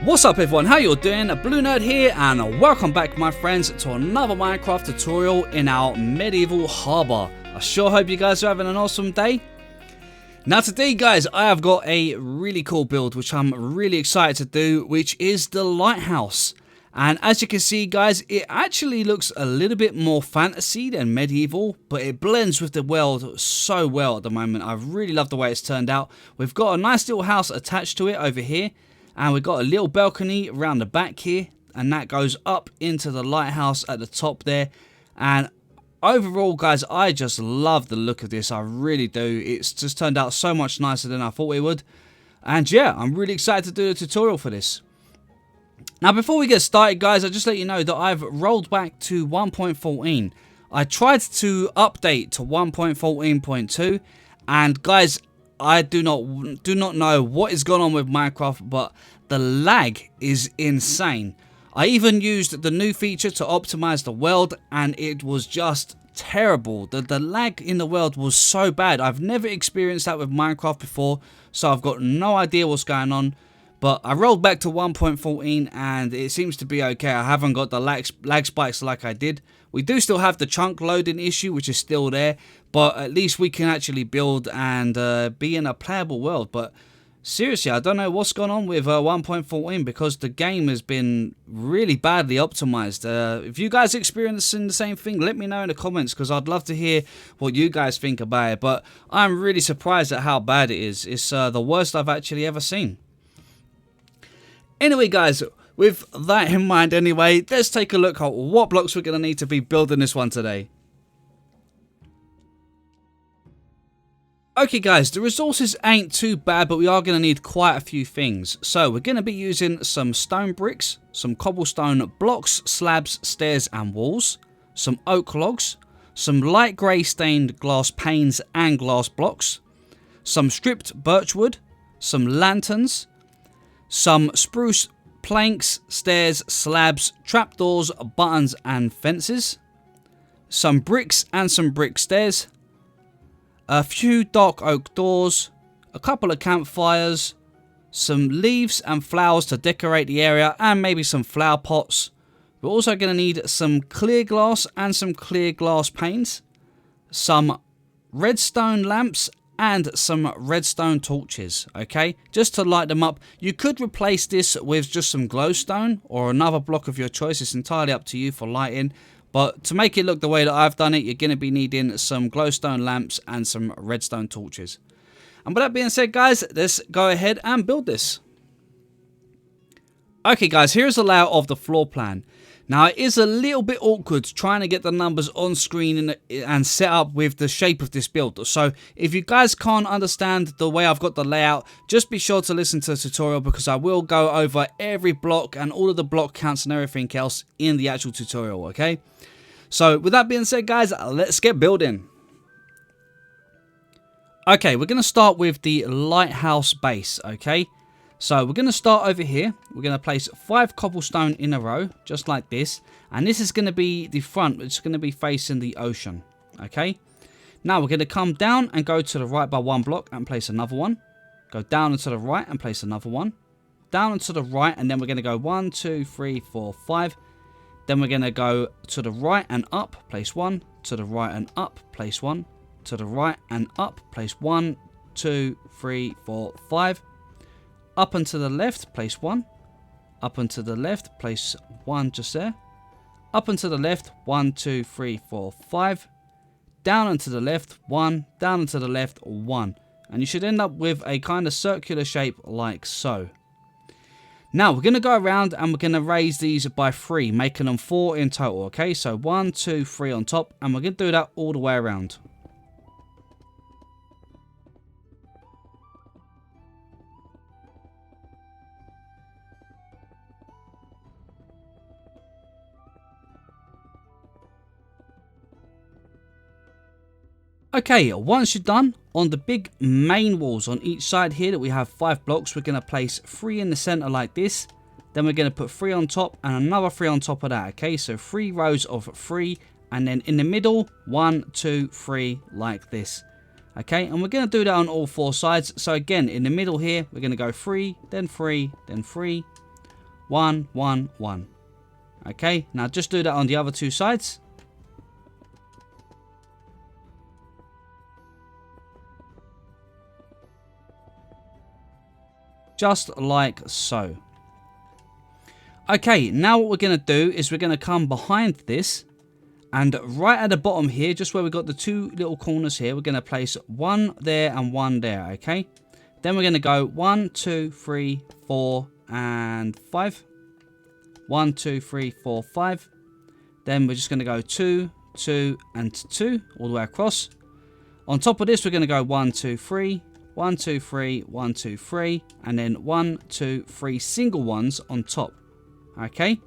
What's up everyone, how you all doing? BlueNerd here and welcome back my friends to another Minecraft tutorial in our medieval harbour. I sure hope you guys are having an awesome day. Now today guys, I have got a really cool build which I'm really excited to do, which is the Lighthouse. And as you can see guys, it actually looks a little bit more fantasy than medieval, but it blends with the world so well at the moment. I really love the way it's turned out. We've got a nice little house attached to it over here. And we've got a little balcony around the back here, and that goes up into the lighthouse at the top there. And overall guys, I just love the look of this, I really do. It's just turned out so much nicer than I thought it would. And yeah, I'm really excited to do a tutorial for this. Now before we get started guys, I'll just let you know that I've rolled back to 1.14. I tried to update to 1.14.2, and guys, I do not know what is going on with Minecraft, but the lag is insane. I even used the new feature to optimize the world and it was just terrible. The lag in the world was so bad. I've never experienced that with Minecraft before, so I've got no idea what's going on. But I rolled back to 1.14 and it seems to be okay. I haven't got the lag spikes like I did. We do still have the chunk loading issue, which is still there, but at least we can actually build and be in a playable world. But seriously, I don't know what's gone on with 1.14 because the game has been really badly optimized. If you guys are experiencing the same thing, let me know in the comments because I'd love to hear what you guys think about it. But I'm really surprised at how bad it is. It's the worst I've actually ever seen. Anyway guys, with that in mind anyway, let's take a look at what blocks we're going to need to be building this one today. Okay guys, the resources ain't too bad, but we are going to need quite a few things. So we're going to be using some stone bricks, some cobblestone blocks, slabs, stairs and walls, some oak logs, some light grey stained glass panes and glass blocks, some stripped birch wood, some lanterns, some spruce planks, stairs, slabs, trapdoors, buttons and fences, some bricks and some brick stairs, a few dark oak doors, a couple of campfires, some leaves and flowers to decorate the area, and maybe some flower pots. We're also going to need some clear glass and some clear glass panes, some redstone lamps and some redstone torches, okay, just to light them up. You could replace this with just some glowstone or another block of your choice. It's entirely up to you for lighting, but to make it look the way that I've done it, you're going to be needing some glowstone lamps and some redstone torches. And with that being said guys, let's go ahead and build this. Okay guys, here's the layout of the floor plan. Now it is a little bit awkward trying to get the numbers on screen and set up with the shape of this build. So if you guys can't understand the way I've got the layout, just be sure to listen to the tutorial because I will go over every block and all of the block counts and everything else in the actual tutorial, okay? So with that being said guys, let's get building. Okay, we're going to start with the lighthouse base, okay? So we're going to start over here. We're going to place 5 cobblestone in a row, just like this. And this is going to be the front, which is going to be facing the ocean. Okay. Now we're going to come down and go to the right by 1 block and place another one. Go down and to the right and place another one. Down and to the right, and then we're going to go 1, 2, 3, 4, 5. Then we're going to go to the right and up, place 1. To the right and up, place 1. To the right and up, place 1, 2, 3, 4, 5. Up and to the left, place 1. Up and to the left, place 1 just there. Up and to the left, 1, 2, 3, 4, 5. Down and to the left, 1. Down and to the left, 1. And you should end up with a kind of circular shape like so. Now we're going to go around and we're going to raise these by 3, making them 4 in total. Okay, so 1, 2, 3 on top, and we're going to do that all the way around. Okay, once you're done, on the big main walls on each side here that we have 5 blocks, we're going to place 3 in the center like this. Then we're going to put 3 on top and another 3 on top of that. Okay, so 3 rows of 3, and then in the middle, 1, 2, 3 like this. Okay, and we're going to do that on all 4 sides. So again, in the middle here, we're going to go 3, then 3, then 3, 1, 1, 1. Okay, now just do that on the other two sides. Just like so. Okay, now what we're going to do is we're going to come behind this, and right at the bottom here, just where we got the two little corners here, we're going to place one there and one there, okay? Then we're going to go 1, 2, 3, 4, and 5. 1, 2, 3, 4, 5. Then we're just going to go 2, 2, and 2 all the way across. On top of this, we're going to go 1, 2, 3, 1, 2, 3, 1, 2, 3, and then 1, 2, 3 single ones on top. Okay,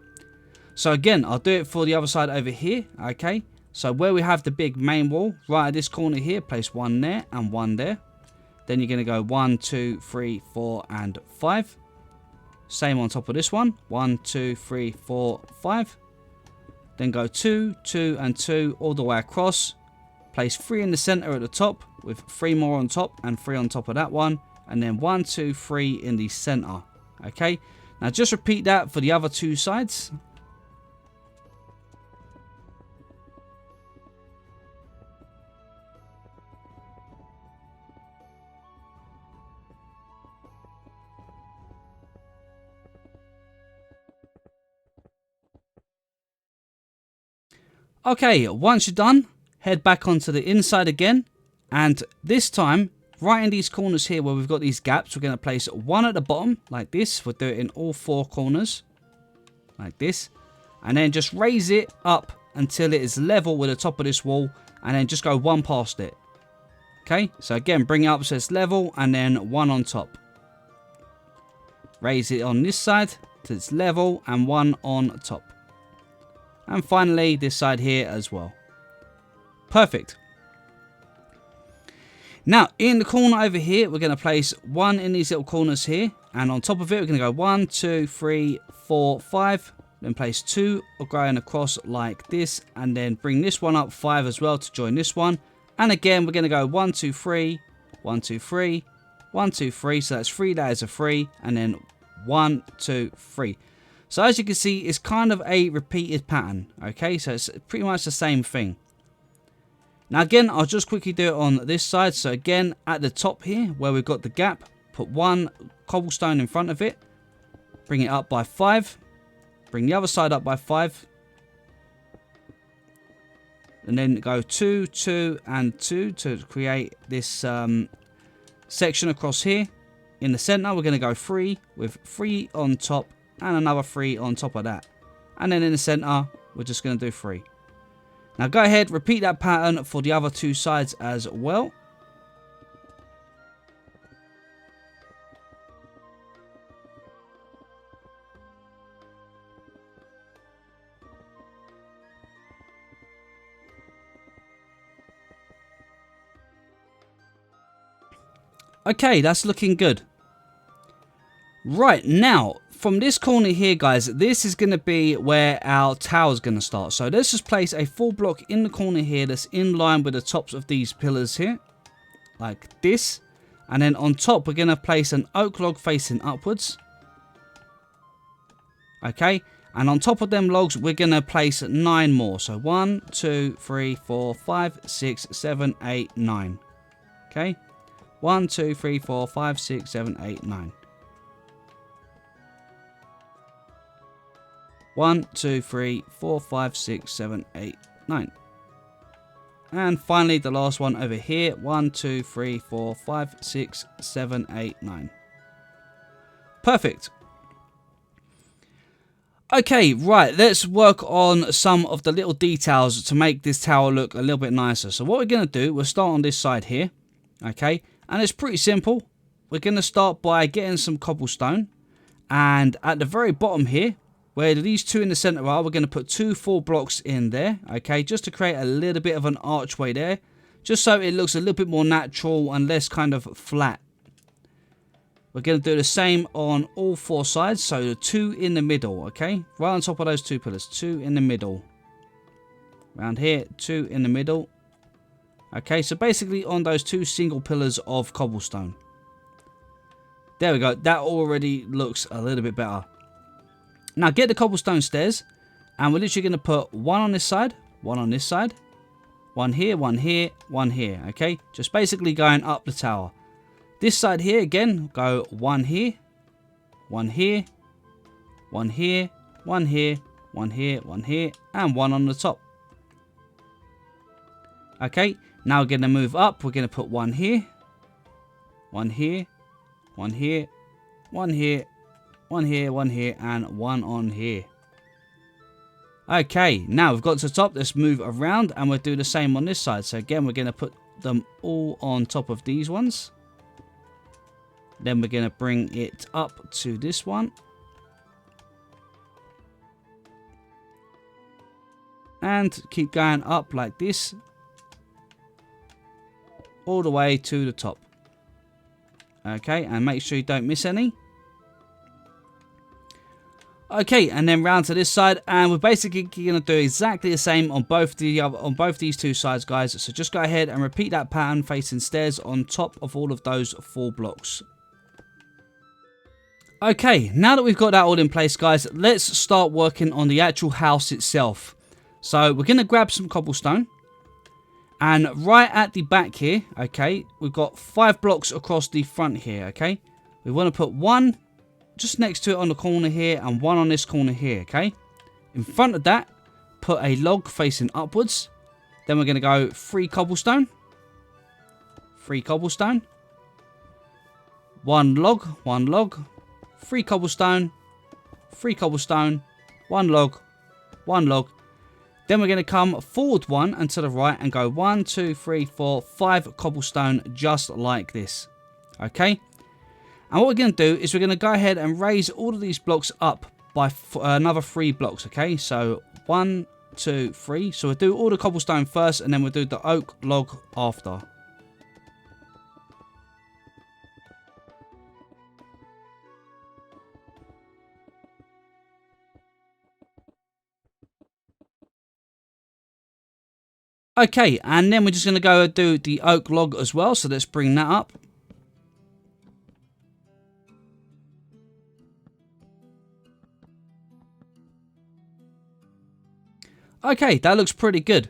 so again, I'll do it for the other side over here. Okay, so where we have the big main wall, right at this corner here, place one there and one there. Then you're going to go 1, 2, 3, 4, and 5. Same on top of this one. 1, 2, 3, 4, 5. Then go 2, 2, and 2 all the way across. Place 3 in the center at the top with 3 more on top and 3 on top of that one. And then 1, 2, 3 in the center. Okay. Now just repeat that for the other two sides. Okay, once you're done, head back onto the inside again. And this time, right in these corners here where we've got these gaps, we're going to place one at the bottom like this. We'll do it in all 4 corners like this. And then just raise it up until it is level with the top of this wall. And then just go one past it. Okay, so again, bring it up so it's level and then one on top. Raise it on this side till it's level and one on top. And finally, this side here as well. Perfect. Now, in the corner over here, we're going to place one in these little corners here. And on top of it, we're going to go 1, 2, 3, 4, 5. Then place 2 going across like this. And then bring this one up 5 as well to join this one. And again, we're going to go 1, 2, 3, 1, 2, 3, 1, 2, 3. So that's 3 layers of 3. And then 1, 2, 3. So as you can see, it's kind of a repeated pattern. Okay, so it's pretty much the same thing. Now again, I'll just quickly do it on this side. So again, at the top here, where we've got the gap, put one cobblestone in front of it. Bring it up by 5. Bring the other side up by 5. And then go 2, 2, and 2 to create this section across here. In the center, we're going to go 3 with 3 on top. And another 3 on top of that. And then in the center, we're just going to do 3. Now go ahead, repeat that pattern for the other two sides as well. Okay, that's looking good. Right, now, from this corner here, guys, this is going to be where our tower is going to start. So let's just place a full block in the corner here that's in line with the tops of these pillars here. Like this. And then on top, we're going to place an oak log facing upwards. Okay. And on top of them logs, we're going to place 9 more. So 1, 2, 3, 4, 5, 6, 7, 8, 9. Okay. 1, 2, 3, 4, 5, 6, 7, 8, 9. 1, 2, 3, 4, 5, 6, 7, 8, 9. And finally, the last one over here. 1, 2, 3, 4, 5, 6, 7, 8, 9. Perfect. Okay, right. Let's work on some of the little details to make this tower look a little bit nicer. So what we're going to do, we'll start on this side here. Okay. And it's pretty simple. We're going to start by getting some cobblestone. And at the very bottom here, where these 2 in the center are, we're going to put 2 full blocks in there, okay, just to create a little bit of an archway there, just so it looks a little bit more natural and less kind of flat. We're going to do the same on all 4 sides, so the 2 in the middle, okay, right on top of those 2 pillars, 2 in the middle, around here, 2 in the middle, okay, so basically on those 2 single pillars of cobblestone. There we go, that already looks a little bit better. Now get the cobblestone stairs, and we're literally going to put one on this side, one on this side, one here, one here, one here, okay? Just basically going up the tower. This side here, again, go one here, one here, one here, one here, one here, one here, and one on the top. Okay, now we're going to move up. We're going to put one here, one here, one here, one here, one here, one here, and one on here. Okay, now we've got to the top. Let's move around, and we'll do the same on this side. So again, we're going to put them all on top of these ones. Then we're going to bring it up to this one. And keep going up like this. All the way to the top. Okay, and make sure you don't miss any. Okay, and then round to this side, and we're basically going to do exactly the same on both these two sides, guys. So just go ahead and repeat that pattern facing stairs on top of all of those 4 blocks. Okay, now that we've got that all in place, guys, let's start working on the actual house itself. So we're going to grab some cobblestone, and right at the back here, okay, we've got 5 blocks across the front here, okay. We want to put one just next to it on the corner here, and one on this corner here, okay. In front of that, put a log facing upwards. Then we're going to go 3 cobblestone, 3 cobblestone, 1 log, 1 log, 3 cobblestone, 3 cobblestone, 1 log, 1 log. Then we're going to come forward 1 and to the right and go 1, 2, 3, 4, 5 cobblestone, just like this. Okay. And what we're going to do is we're going to go ahead and raise all of these blocks up by another 3 blocks. Okay. So 1, 2, 3. So we'll do all the cobblestone first, and then we'll do the oak log after. Okay, and then we're just going to go do the oak log as well. So let's bring that up. Okay, that looks pretty good.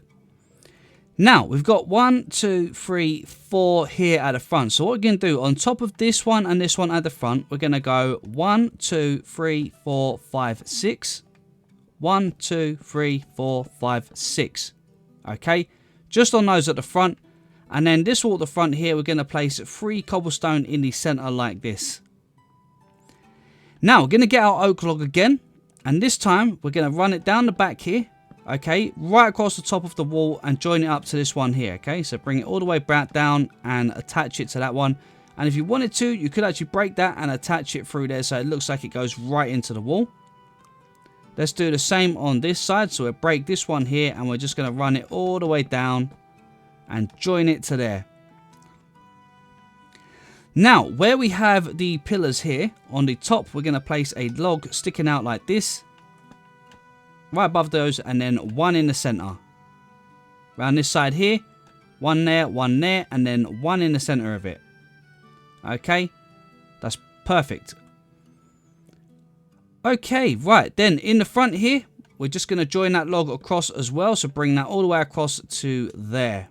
Now, we've got 1, 2, 3, 4 here at the front. So what we're going to do, on top of this one and this one at the front, we're going to go 1, 2, 3, 4, 5, 6. 1, 2, 3, 4, 5, 6. Okay, just on those at the front. And then this wall at the front here, we're going to place 3 cobblestone in the center like this. Now, we're going to get our oak log again. And this time, we're going to run it down the back here. Okay, right across the top of the wall and join it up to this one here. Okay, so bring it all the way back down and attach it to that one. And if you wanted to, you could actually break that and attach it through there so it looks like it goes right into the wall. Let's do the same on this side. So we'll break this one here, and we're just going to run it all the way down and join it to there. Now, where we have the pillars here, on the top, we're going to place a log sticking out like this. Right above those, and then 1 in the center. Around this side here, 1 there, and then 1 in the center of it. Okay, that's perfect. Okay, right, then in the front here, we're just going to join that log across as well. So bring that all the way across to there.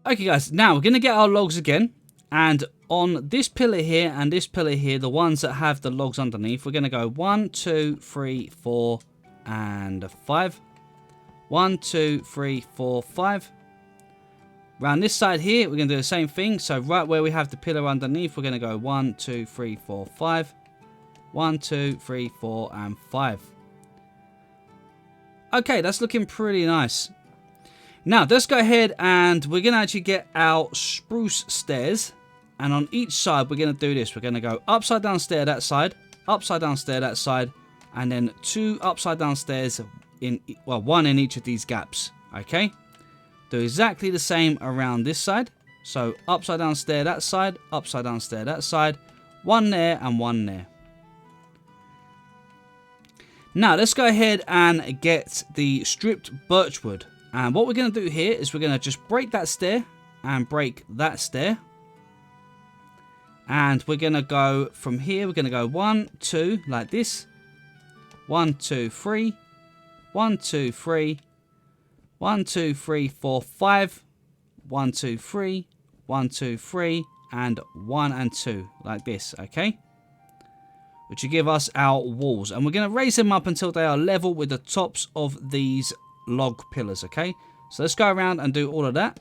Okay, guys, now we're going to get our logs again. And on this pillar here and this pillar here, the ones that have the logs underneath, we're going to go 1, 2, 3, 4, and 5. 1, 2, 3, 4, 5. Around this side here, we're going to do the same thing. So right where we have the pillar underneath, we're going to go 1, 2, 3, 4, 5. 1, 2, 3, 4, and 5. Okay, that's looking pretty nice. Now, let's go ahead and we're going to actually get our spruce stairs. And on each side, we're going to do this. We're going to go upside down stair that side, upside down stair that side, and then 2 upside down stairs in, well, 1 in each of these gaps. Okay. Do exactly the same around this side. So upside down stair that side, upside down stair that side, 1 there and 1 there. Now, let's go ahead and get the stripped birchwood. And what we're going to do here is we're going to just break that stair and break that stair. And we're going to go from here. We're going to go 1, 2, like this. 1, 2, 3. 1, 2, 3. 1, 2, 3, 4, 5. 1, 2, 3. 1, 2, 3. And 1 and 2, like this, okay? Which will give us our walls. And we're going to raise them up until they are level with the tops of these log pillars, okay? So let's go around and do all of that.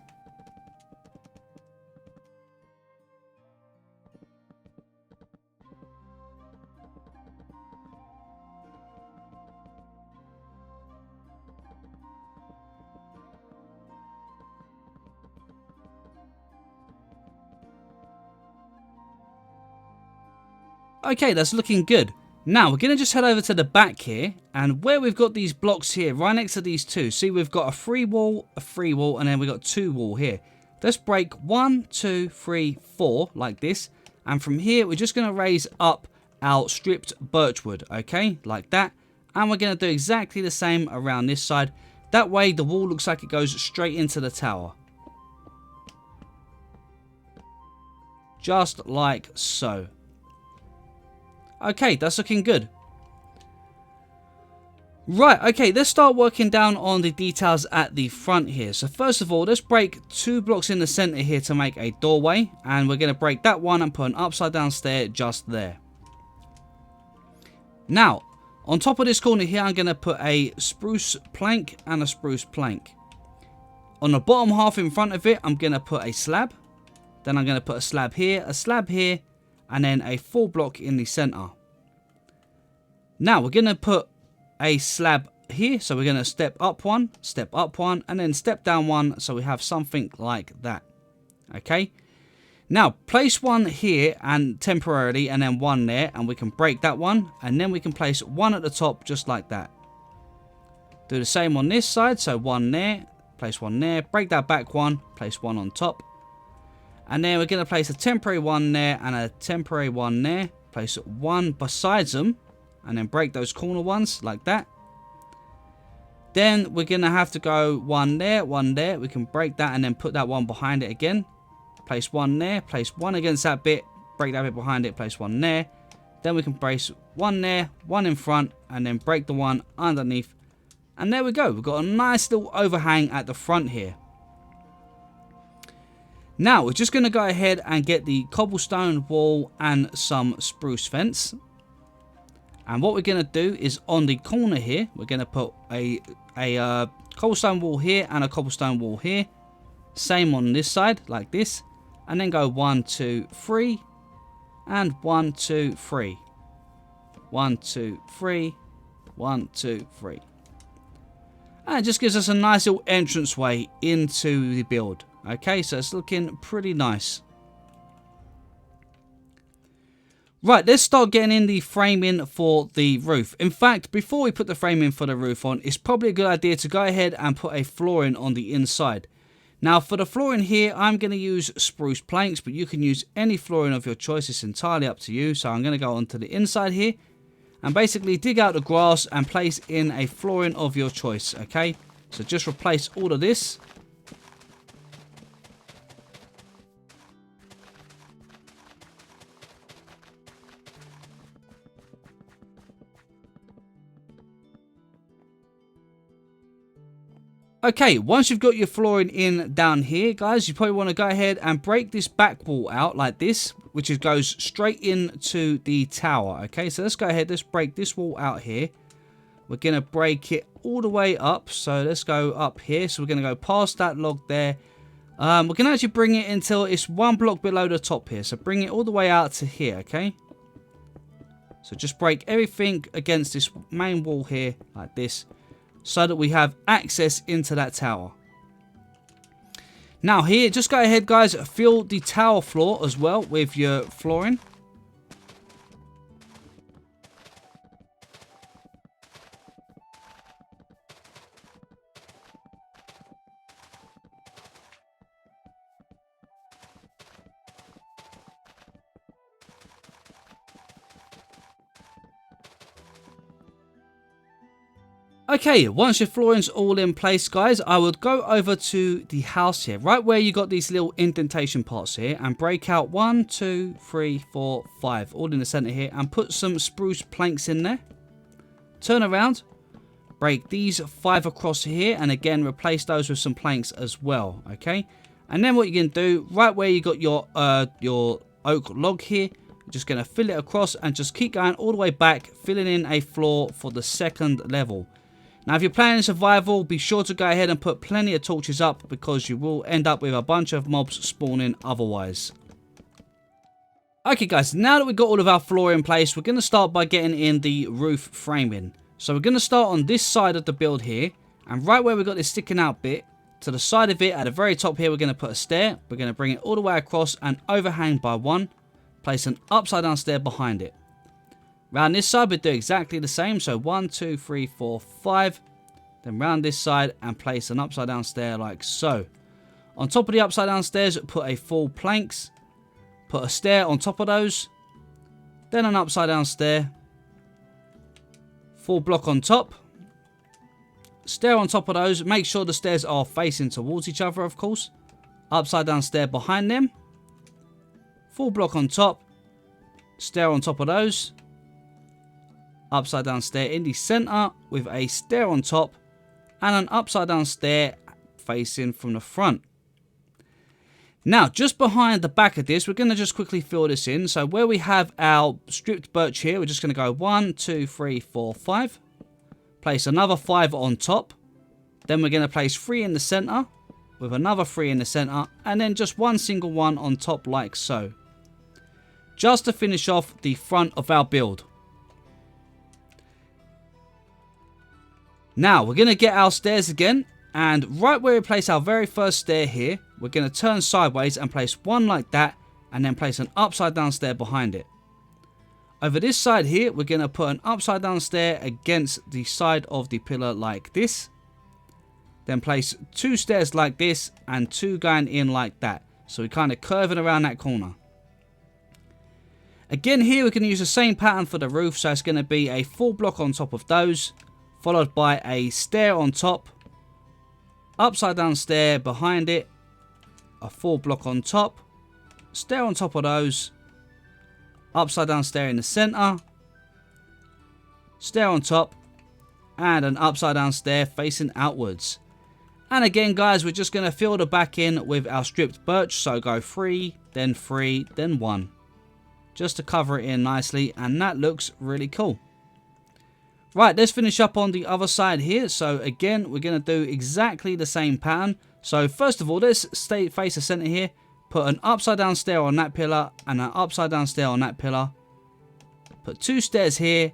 Okay, that's looking good. Now, we're going to just head over to the back here. And where we've got these blocks here, right next to these two. See, we've got a 3 wall, and then we've got 2 wall here. Let's break 1, 2, 3, 4, like this. And from here, we're just going to raise up our stripped birchwood, okay? Like that. And we're going to do exactly the same around this side. That way, the wall looks like it goes straight into the tower. Just like so. Okay, that's looking good. Right, okay, let's start working down on the details at the front here. So first of all, let's break 2 blocks in the center here to make a doorway. And we're going to break that one and put an upside down stair just there. Now, on top of this corner here, I'm going to put a spruce plank and a spruce plank. On the bottom half in front of it, I'm going to put a slab. Then I'm going to put a slab here, and then a 4 block in the center. Now we're going to put a slab here. So we're going to step up one, and then step down one. So we have something like that. Okay. Now place one here and temporarily, and then one there, and we can break that one. And then we can place one at the top just like that. Do the same on this side. So one there, place one there, break that back one, place one on top. And then we're going to place a temporary one there and a temporary one there. Place one besides them. And then break those corner ones like that. Then we're going to have to go one there, one there. We can break that and then put that one behind it again. Place one there. Place one against that bit. Break that bit behind it. Place one there. Then we can place one there, one in front. And then break the one underneath. And there we go. We've got a nice little overhang at the front here. Now, we're just going to go ahead and get the cobblestone wall and some spruce fence. And what we're going to do is on the corner here, we're going to put a cobblestone wall here and a cobblestone wall here. Same on this side, like this. And then go 1, 2, 3. And 1, 2, 3. 1, 2, 3. 1, 2, 3. And it just gives us a nice little entranceway into the build. Okay, so it's looking pretty nice. Right, let's start getting in the framing for the roof. In fact, before we put the framing for the roof on, it's probably a good idea to go ahead and put a flooring on the inside. Now, for the flooring here, I'm going to use spruce planks, but you can use any flooring of your choice. It's entirely up to you. So I'm going to go onto the inside here and basically dig out the grass and place in a flooring of your choice, okay? So just replace all of this. Okay, once you've got your flooring in down here, guys, you probably want to go ahead and break this back wall out like this, which goes straight into the tower. Okay, so let's go ahead, let's break this wall out here. We're going to break it all the way up. So let's go up here. So we're going to go past that log there. We're going to actually bring it until it's 1 block below the top here. So bring it all the way out to here, okay? So just break everything against this main wall here like this, so that we have access into that tower. Now here, just go ahead, guys, fill the tower floor as well with your flooring. Okay, once your flooring's all in place, guys, I would go over to the house here, right where you got these little indentation parts here, and break out 1, 2, 3, 4, 5, all in the center here, and put some spruce planks in there. Turn around, break these 5 across here, and again replace those with some planks as well. Okay, and then what you're gonna do, right where you got your oak log here, you're just gonna fill it across and just keep going all the way back, filling in a floor for the 2nd level. Now, if you're playing survival, be sure to go ahead and put plenty of torches up, because you will end up with a bunch of mobs spawning otherwise. Okay, guys, now that we've got all of our floor in place, we're going to start by getting in the roof framing. So we're going to start on this side of the build here, and right where we've got this sticking out bit, to the side of it, at the very top here, we're going to put a stair. We're going to bring it all the way across and overhang by 1, place an upside down stair behind it. Round this side, we do exactly the same. So 1, 2, 3, 4, 5. Then round this side and place an upside down stair like so. On top of the upside down stairs, put a full planks. Put a stair on top of those. Then an upside down stair. Full block on top. Stair on top of those. Make sure the stairs are facing towards each other, of course. Upside down stair behind them. Full block on top. Stair on top of those. Upside down stair in the center with a stair on top, and an upside down stair facing from the front. Now, just behind the back of this, we're going to just quickly fill this in. So where we have our stripped birch here, we're just going to go 1, 2, 3, 4, 5. Place another 5 on top. Then we're going to place 3 in the center with another 3 in the center, and then just one single one on top like so. Just to finish off the front of our build. Now, we're going to get our stairs again, and right where we place our very first stair here, we're going to turn sideways and place 1 like that, and then place an upside down stair behind it. Over this side here, we're going to put an upside down stair against the side of the pillar like this. Then place 2 stairs like this, and 2 going in like that. So we're kind of curving around that corner. Again here, we're going to use the same pattern for the roof, so it's going to be a full block on top of those, followed by a stair on top, upside down stair behind it, a full block on top, stair on top of those, upside down stair in the center, stair on top, and an upside down stair facing outwards. And again, guys, we're just going to fill the back in with our stripped birch, so go 3, then 3, then 1, just to cover it in nicely, and that looks really cool. Right, let's finish up on the other side here. So again, we're going to do exactly the same pattern. So first of all, let's face the center here. Put an upside down stair on that pillar and an upside down stair on that pillar. Put 2 stairs here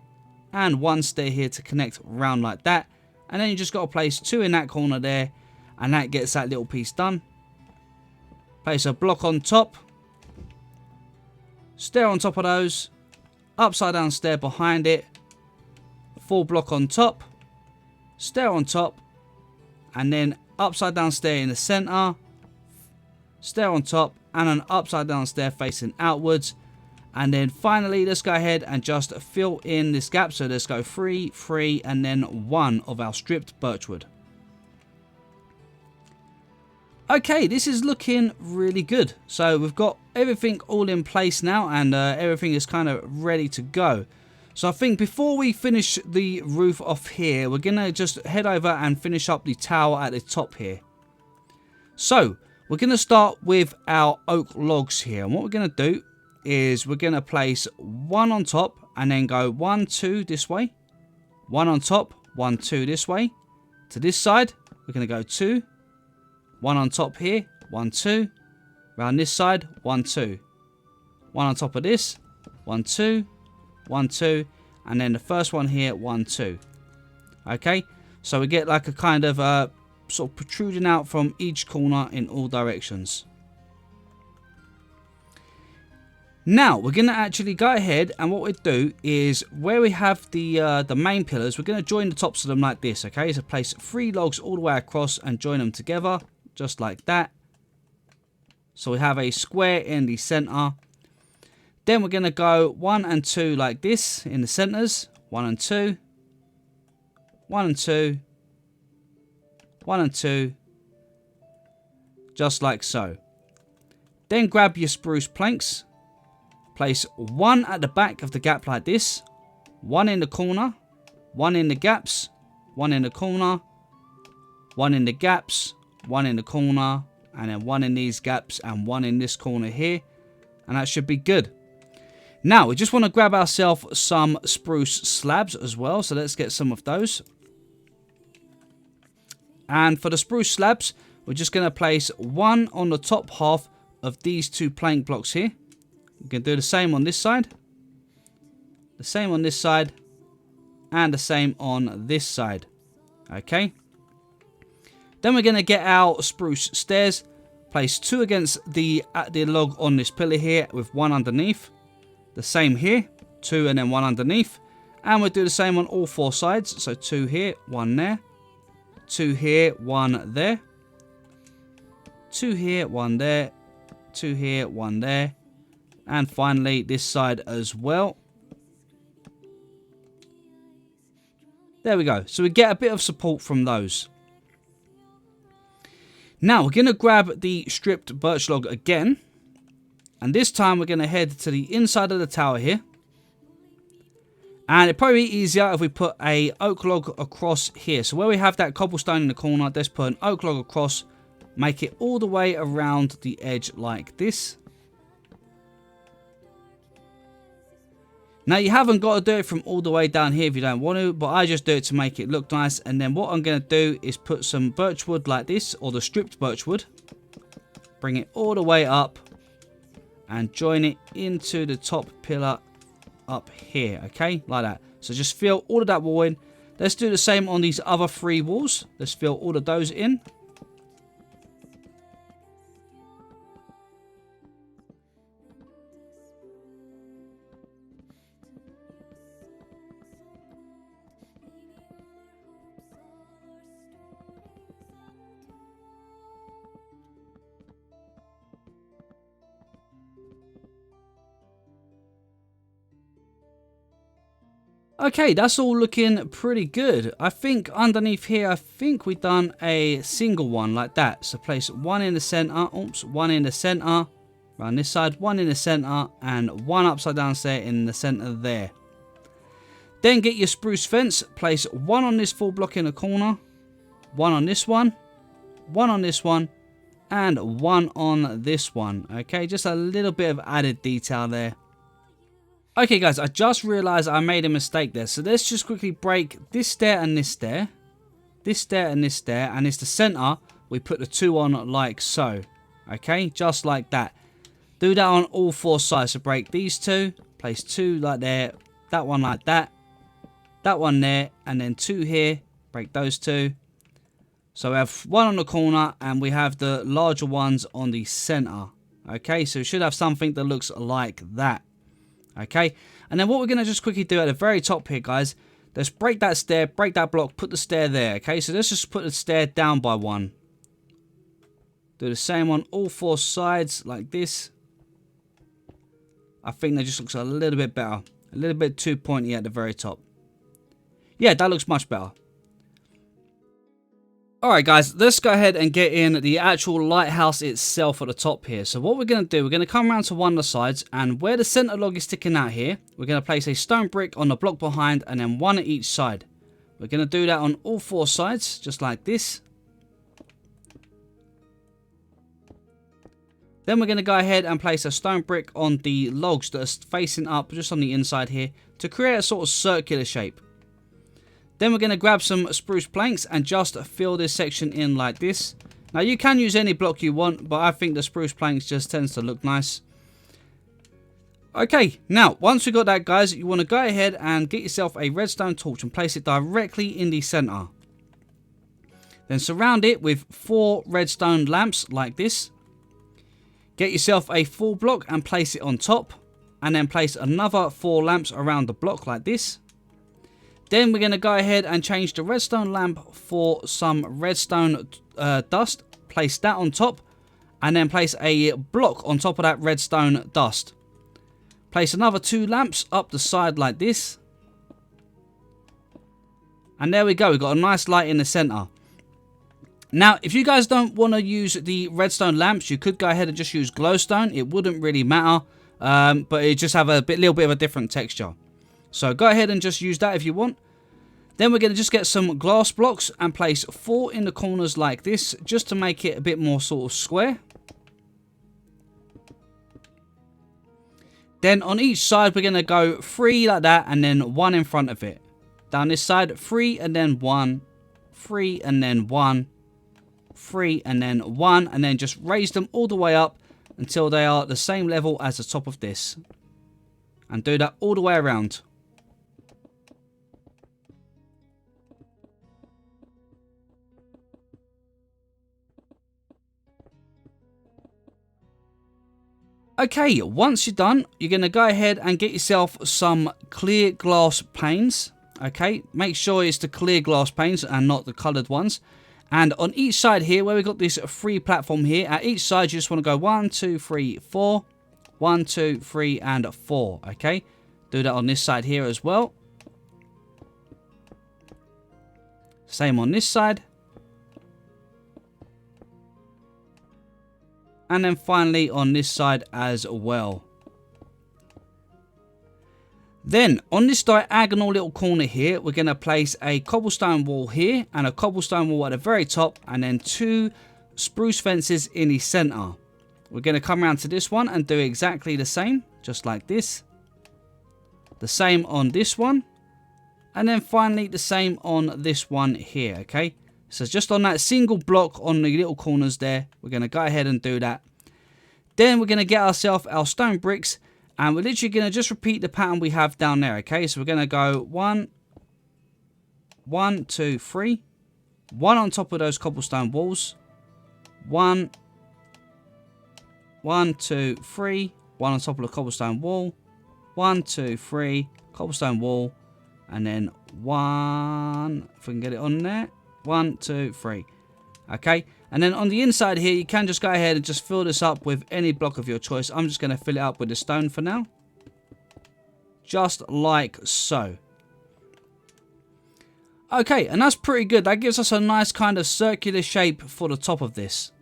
and 1 stair here to connect round like that. And then you just got to place 2 in that corner there, and that gets that little piece done. Place a block on top. Stair on top of those. Upside down stair behind it. Full block on top, stair on top, and then upside down stair in the center, stair on top, and an upside down stair facing outwards. And then finally, let's go ahead and just fill in this gap. So let's go 3, 3, and then 1 of our stripped birchwood. Okay, this is looking really good. So we've got everything all in place now, and everything is kind of ready to go. So I think before we finish the roof off here, we're going to just head over and finish up the tower at the top here. So we're going to start with our oak logs here. And what we're going to do is we're going to place 1 on top and then go 1, 2 this way. 1 on top, 1, 2 this way. To this side, we're going to go 2. 1 on top here, 1, 2. Around this side, 1, 2. 1 on top of this, 1, 2. 1, 2, and then the first one here, 1, 2. Okay, so we get like a kind of sort of protruding out from each corner in all directions. Now we're going to actually go ahead, and what we do is where we have the main pillars, we're going to join the tops of them like this. Okay, so place 3 logs all the way across and join them together just like that. So we have a square in the center. Then we're going to go 1 and 2 like this in the centers. 1 and 2. 1 and 2, 1 and 2, just like so. Then grab your spruce planks, place one at the back of the gap like this, one in the corner, one in the gaps, one in the corner, one in the gaps, one in the corner, and then one in these gaps and one in this corner here, and that should be good. Now we just want to grab ourselves some spruce slabs as well, so let's get some of those. And for the spruce slabs, we're just going to place one on the top half of these two plank blocks here. We can do the same on this side, the same on this side, and the same on this side. Okay. Then we're going to get our spruce stairs, place two against the log on this pillar here with one underneath. The same here, two and then one underneath. And we'll do the same on all four sides. So two here, one there. Two here, one there. Two here, one there. Two here, one there. And finally this side as well. There we go. So we get a bit of support from those. Now we're going to grab the stripped birch log again. And this time we're going to head to the inside of the tower here. And it'd probably be easier if we put a oak log across here. So where we have that cobblestone in the corner, let's put an oak log across. Make it all the way around the edge like this. Now you haven't got to do it from all the way down here if you don't want to, but I just do it to make it look nice. And then what I'm going to do is put some birch wood like this, or the stripped birch wood. Bring it all the way up and join it into the top pillar up here, okay, like that. So just fill all of that wall in. Let's do the same on these other three walls. Let's fill all of those in. Okay, that's all looking pretty good. I think underneath here, I think we've done a single one like that. So place one in the center, oops, one in the center, around this side, one in the center, and one upside down there in the center there. Then get your spruce fence, place one on this full block in the corner, one on this one on this one, and one on this one. Okay, just a little bit of added detail there. Okay guys, I just realized I made a mistake there. So let's just quickly break this stair and this stair. This stair and this stair. And it's the center. We put the two on like so. Okay, just like that. Do that on all four sides. So break these two. Place two like there. That one like that. That one there. And then two here. Break those two. So we have one on the corner. And we have the larger ones on the center. Okay, so we should have something that looks like that. Okay, and then what we're going to just quickly do at the very top here, guys, let's break that stair, break that block, put the stair there. Okay, so let's just put the stair down by one. Do the same on all four sides like this. I think that just looks a little bit better. A little bit too pointy at the very top. Yeah, that looks much better. Alright guys, let's go ahead and get in the actual lighthouse itself at the top here. So what we're going to do, we're going to come around to one of the sides, and where the center log is sticking out here, we're going to place a stone brick on the block behind and then one at each side. We're going to do that on all four sides, just like this. Then we're going to go ahead and place a stone brick on the logs that are facing up just on the inside here to create a sort of circular shape. Then we're going to grab some spruce planks and just fill this section in like this. Now you can use any block you want, but I think the spruce planks just tends to look nice. Okay, now once we got that guys, you want to go ahead and get yourself a redstone torch and place it directly in the center. Then surround it with 4 redstone lamps like this. Get yourself a full block and place it on top. And then place another 4 lamps around the block like this. Then we're going to go ahead and change the redstone lamp for some redstone dust. Place that on top. And then place a block on top of that redstone dust. Place another 2 lamps up the side like this. And there we go. We've got a nice light in the center. Now, if you guys don't want to use the redstone lamps, you could go ahead and just use glowstone. It wouldn't really matter, but it just have a little bit of a different texture. So go ahead and just use that if you want. Then we're going to just get some glass blocks and place 4 in the corners like this, just to make it a bit more sort of square. Then on each side, we're going to go 3 like that, and then 1 in front of it. Down this side, 3 and then 1, 3 and then 1, 3 and then 1, and then just raise them all the way up until they are the same level as the top of this. And do that all the way around. Okay, once you're done, you're going to go ahead and get yourself some clear glass panes. Okay, make sure it's the clear glass panes and not the coloured ones. And on each side here, where we've got this 3 platform here, at each side you just want to go 1, 2, 3, 4. 1, 2, 3, and 4. Okay, do that on this side here as well. Same on this side. And then finally on this side as well. Then on this diagonal little corner here, we're going to place a cobblestone wall here and a cobblestone wall at the very top, and then 2 spruce fences in the center. We're going to come around to this one and do exactly the same, just like this. The same on this one. And then finally the same on this one here, okay? So just on that single block on the little corners there, we're going to go ahead and do that. Then we're going to get ourselves our stone bricks, and we're literally going to just repeat the pattern we have down there, okay? So we're going to go 1, 1, 2, 3. 1 on top of those cobblestone walls. 1, 1, 2, 3. 1 on top of the cobblestone wall. 1, 2, 3. Cobblestone wall. And then 1, if we can get it on there. 1, 2, 3. Okay, and then on the inside here, you can just go ahead and just fill this up with any block of your choice. I'm just going to fill it up with the stone for now. Just like so. Okay, and that's pretty good. That gives us a nice kind of circular shape for the top of this.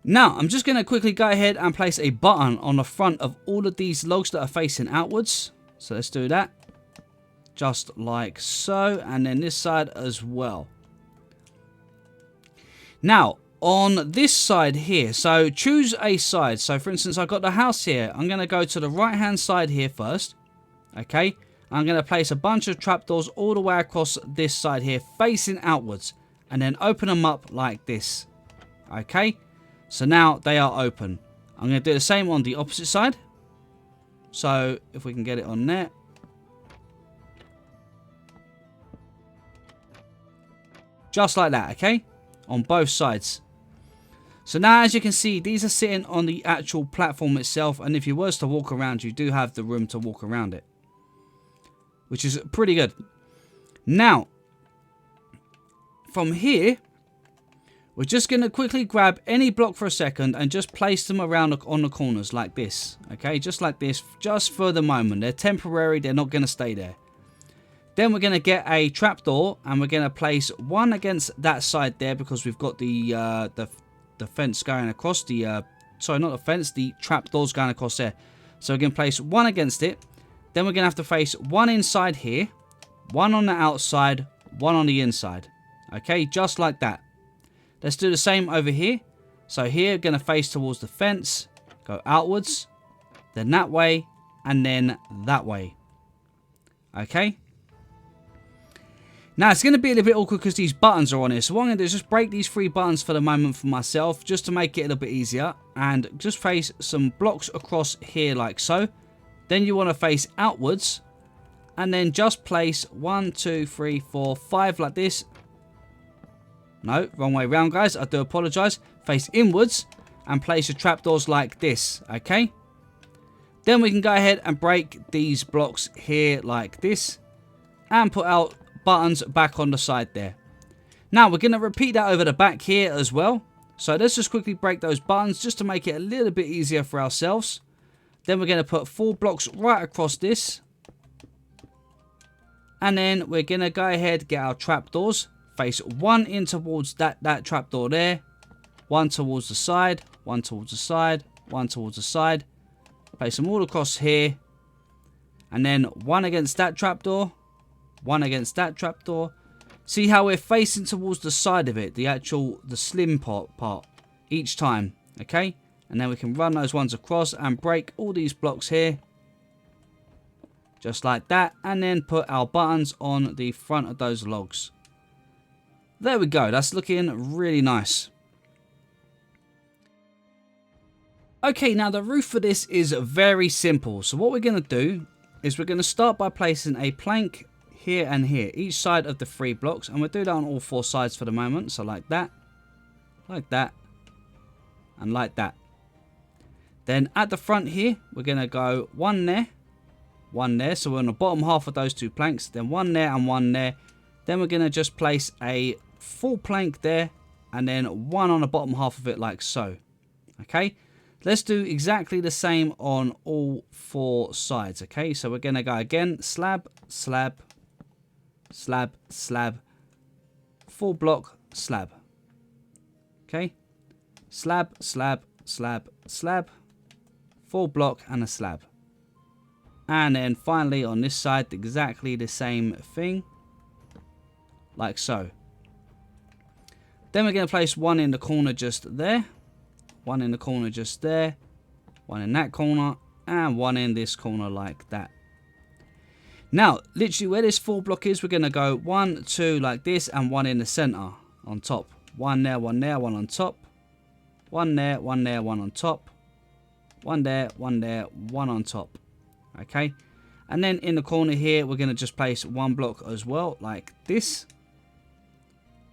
Now, I'm just going to quickly go ahead and place a button on the front of all of these logs that are facing outwards. So let's do that. Just like so. And then this side as well. Now, on this side here, so choose a side. So, for instance, I've got the house here. I'm going to go to the right-hand side here first. Okay. I'm going to place a bunch of trapdoors all the way across this side here, facing outwards. And then open them up like this. Okay. So now they are open. I'm going to do the same on the opposite side. So, if we can get it on there. Just like that, okay? On both sides. So now, as you can see, these are sitting on the actual platform itself, and if you was to walk around, you do have the room to walk around it, which is pretty good. Now, from here, we're just going to quickly grab any block for a second and just place them around on the corners like this. Okay, just like this, just for the moment. They're temporary, they're not going to stay there. Then we're going to get a trapdoor, and we're going to place one against that side there, because we've got the fence going across the sorry, not the fence, the trapdoors going across there. So we're going to place one against it. Then we're going to have to face one inside here, one on the outside, one on the inside. Okay, just like that. Let's do the same over here. So here, we're going to face towards the fence, go outwards, then that way, and then that way. Okay. Now, it's going to be a little bit awkward because these buttons are on here. So what I'm going to do is just break these 3 buttons for the moment for myself, just to make it a little bit easier. And just face some blocks across here like so. Then you want to face outwards. And then just place 1, 2, 3, 4, 5 like this. No, wrong way around, guys. I do apologise. Face inwards and place your trapdoors like this. Okay. Then we can go ahead and break these blocks here like this. And put out buttons back on the side there. Now we're going to repeat that over the back here as well. So let's just quickly break those buttons just to make it a little bit easier for ourselves. Then we're going to put 4 blocks right across this. And then we're going to go ahead, get our trapdoors. Face one in towards that trapdoor there. One towards the side. One towards the side. One towards the side. Place them all across here. And then one against that trapdoor. One against that trapdoor. See how we're facing towards the side of it. The slim part each time. Okay. And then we can run those ones across and break all these blocks here. Just like that. And then put our buttons on the front of those logs. There we go. That's looking really nice. Okay, now the roof for this is very simple. So what we're going to do is we're going to start by placing a plank here and here. Each side of the 3 blocks. And we'll do that on all 4 sides for the moment. So like that. Like that. And like that. Then at the front here, we're going to go one there. One there. So we're on the bottom half of those 2 planks. Then one there and one there. Then we're going to just place a full plank there. And then one on the bottom half of it like so. Okay. Let's do exactly the same on all 4 sides. Okay. So we're going to go again. Slab, slab, slab, slab. Full block, slab. Okay. Slab, slab, slab, slab. Full block and a slab. And then finally on this side, exactly the same thing. Like so. Then we're going to place one in the corner just there. One in the corner just there. One in that corner. And one in this corner like that. Now, literally where this 4 block is, we're going to go 1, 2 like this. And one in the center on top. One there, one on top. One there, one on top. One there, one on top. Okay. And then in the corner here, we're going to just place 1 block as well, like this.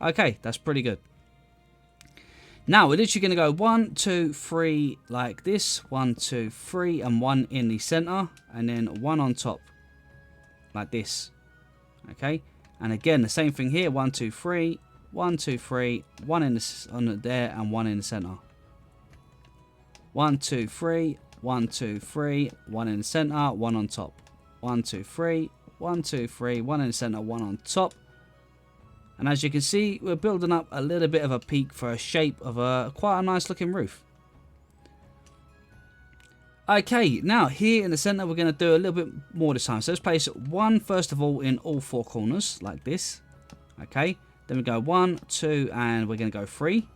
Okay, that's pretty good. Now, we're literally going to go 1, 2, 3 like this. 1, 2, 3, and 1 in the center. And then 1 on top, like this. Okay. And again, the same thing here. 1, 2, 3. 1, 2, 3. 1 in the, there and 1 in the center. 1, 2, 3. 1, 2, 3. 1 in the center. 1 on top. 1, 2, 3. 1, 2, 3. 1 in the center. 1 on top. And as you can see, we're building up a little bit of a peak for a shape of a quite a nice looking roof. Okay, now here in the center, we're going to do a little bit more this time. So let's place 1 first of all in all 4 corners like this. Okay, then we go 1, 2, and we're going to go 3.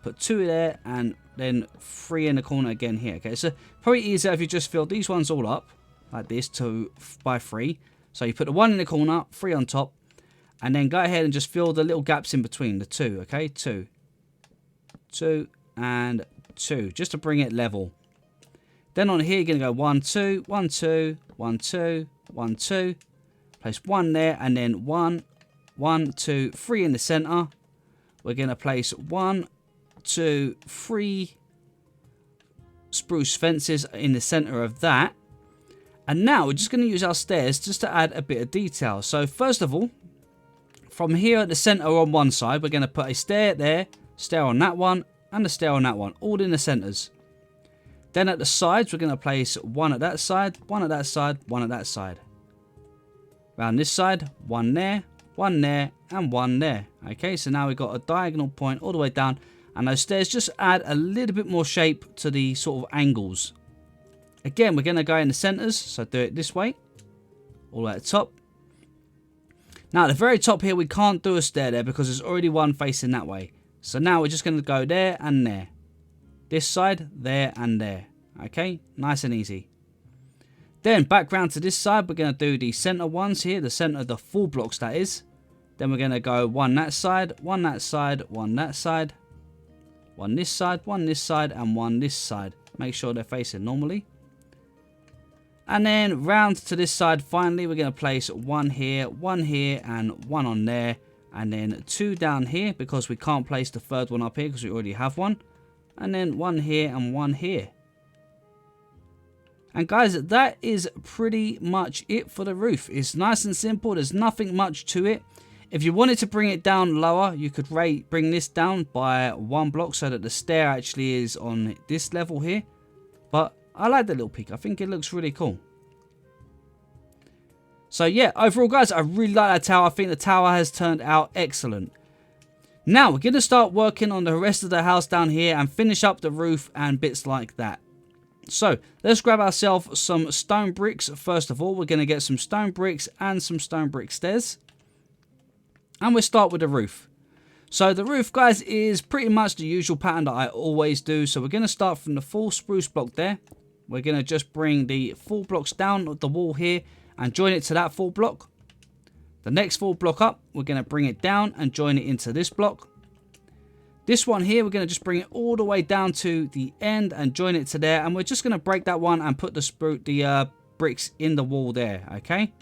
Put 2 there and then 3 in the corner again here. Okay, so probably easier if you just fill these ones all up like this by 3. So you put the 1 in the corner, 3 on top. And then go ahead and just fill the little gaps in between the 2, okay? 2, 2, and 2, just to bring it level. Then on here, you're going to go 1, 2, 1, 2, 1, 2, 1, 2. Place 1 there, and then 1, 1, 2, 3 in the center. We're going to place 1, 2, 3 spruce fences in the center of that. And now we're just going to use our stairs just to add a bit of detail. So first of all, from here at the center on one side, we're going to put a stair there, stair on that one, and a stair on that one, all in the centers. Then at the sides, we're going to place 1 at that side, 1 at that side, 1 at that side. Around this side, 1 there, 1 there, and 1 there. Okay, so now we've got a diagonal point all the way down, and those stairs just add a little bit more shape to the sort of angles. Again, we're going to go in the centers, so do it this way, all the way at the top. Now, at the very top here, we can't do a stair there because there's already one facing that way. So now we're just going to go there and there. This side, there and there. Okay, nice and easy. Then back round to this side, we're going to do the center ones here. The center of the 4 blocks, that is. Then we're going to go 1 that side, 1 that side, 1 that side. 1 this side, 1 this side, and 1 this side. Make sure they're facing normally. And then round to this side, finally, we're going to place 1 here, and 1 on there. And then 2 down here because we can't place the 3rd one up here because we already have 1. And then 1 here and 1 here. And guys, that is pretty much it for the roof. It's nice and simple. There's nothing much to it. If you wanted to bring it down lower, you could bring this down by 1 block so that the stair actually is on this level here. But I like the little peak. I think it looks really cool. So yeah, overall guys, I really like that tower. I think the tower has turned out excellent. Now we're going to start working on the rest of the house down here and finish up the roof and bits like that. So let's grab ourselves some stone bricks. First of all, we're going to get some stone bricks and some stone brick stairs. And we'll start with the roof. So the roof, guys, is pretty much the usual pattern that I always do. So we're going to start from the full spruce block there. We're going to just bring the full blocks down the wall here and join it to that full block. The next full block up, we're going to bring it down and join it into this block. This one here, we're going to just bring it all the way down to the end and join it to there. And we're just going to break that one and put the bricks in the wall there, okay?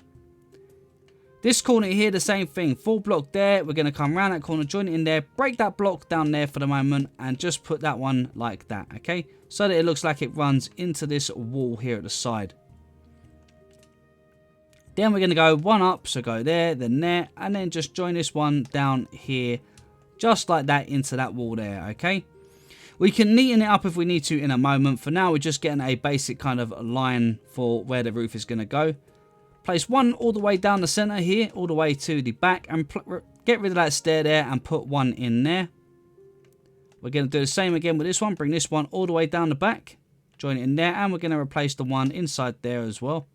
This corner here, the same thing. Full block there. We're going to come around that corner, join it in there, break that block down there for the moment, and just put that one like that, okay? So that it looks like it runs into this wall here at the side. Then we're going to go one up, so go there, then there, and then just join this one down here, just like that into that wall there, okay? We can neaten it up if we need to in a moment. For now, we're just getting a basic kind of line for where the roof is going to go. Place one all the way down the center here, all the way to the back, and get rid of that stair there and put one in there. We're going to do the same again with this one. Bring this one all the way down the back, join it in there, and we're going to replace the one inside there as well.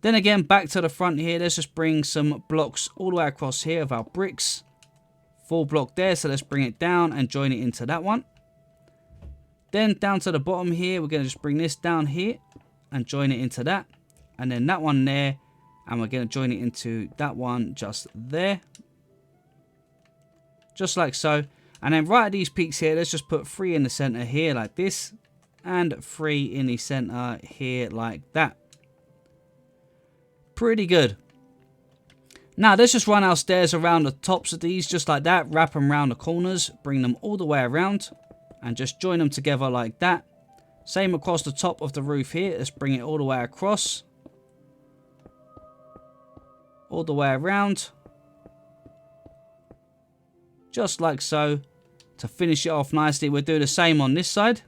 Then again, back to the front here, let's just bring some blocks all the way across here of our bricks. Full block there, so let's bring it down and join it into that one. Then down to the bottom here, we're going to just bring this down here and join it into that. And then that one there, and we're going to join it into that one just there. Just like so. And then right at these peaks here, let's just put 3 in the center here like this. And 3 in the center here like that. Pretty good. Now let's just run our stairs around the tops of these just like that. Wrap them around the corners. Bring them all the way around. And just join them together like that. Same across the top of the roof here. Let's bring it all the way across. All the way around. Just like so. To finish it off nicely, we'll do the same on this side.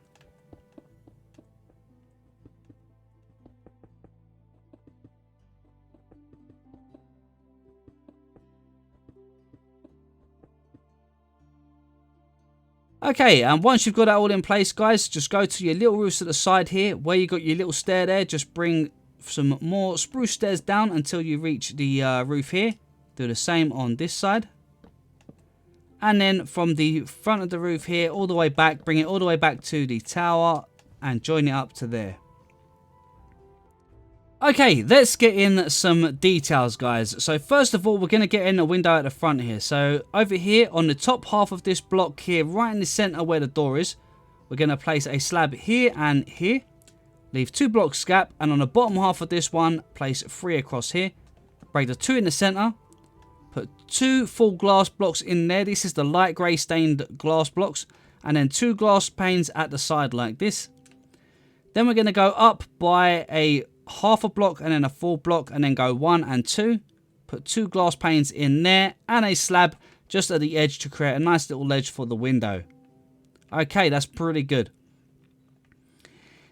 Okay, and once you've got that all in place, guys, just go to your little roofs at the side here. Where you got your little stair there, just bring some more spruce stairs down until you reach the roof here. Do the same on this side. And then from the front of the roof here, all the way back, bring it all the way back to the tower and join it up to there. Okay, let's get in some details, guys. So first of all, we're going to get in a window at the front here. So over here on the top half of this block here, right in the center where the door is, we're going to place a slab here and here. Leave 2 blocks gap, and on the bottom half of this one, place 3 across here. Break the 2 in the center. Put 2 full glass blocks in there. This is the light grey stained glass blocks. And then 2 glass panes at the side like this. Then we're going to go up by a half a block and then a full block, and then go 1 and 2. Put 2 glass panes in there and a slab just at the edge to create a nice little ledge for the window. Okay, that's pretty good.